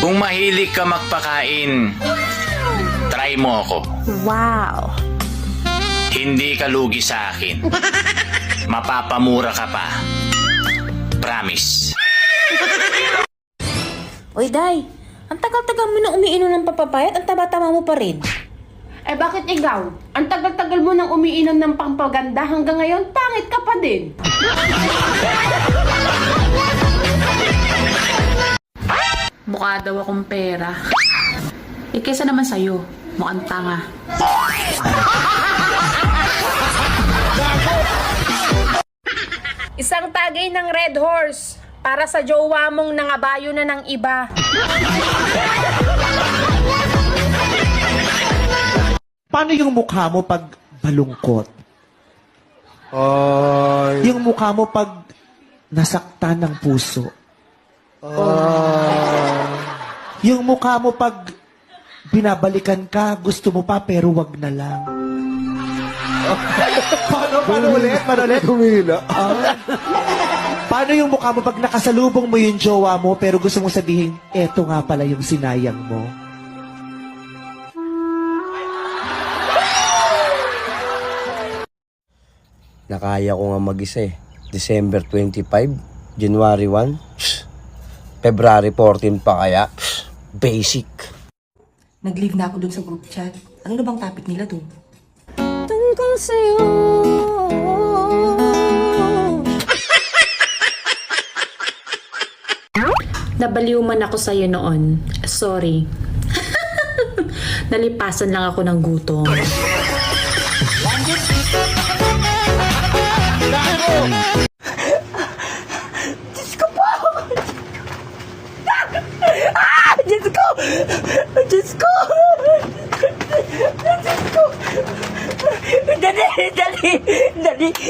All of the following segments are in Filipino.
Kung mahilig ka magpakain, try mo ako. Wow! Hindi ka lugi sa akin. Mapapamura ka pa. Promise. Uy, Day, ang tagal-tagal mo nang umiinom ng papapayat, ang taba-taba mo pa rin. Eh bakit ikaw? Ang tagal-tagal mo nang umiinom ng pampaganda hanggang ngayon, pangit ka pa din. Mukha daw akong pera. Eh, kesa naman sa'yo, mukhang tanga. Isang tagay ng Red Horse para sa jowa mong nangabayo na ng iba. Paano yung mukha mo pag malungkot? Yung mukha mo pag nasaktan ng puso? Yung mukha mo pag binabalikan ka, gusto mo pa pero wag na lang. Paano ulit? Paano yung mukha mo pag nakasalubong mo yung jowa mo pero gusto mo sabihin, eto nga pala yung sinayang mo? Nakaya ko nga mag-isa eh. December 25, January 1, February 14 pa kaya. Basic. Nag-leave na ako dun sa group chat. Ano na bang topic nila dun? Tungkol sa'yo. Nabaliw man ako sa'yo noon. Sorry. Nalipasan lang ako ng gutom.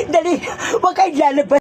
Dali! Huwag kayong lalabas.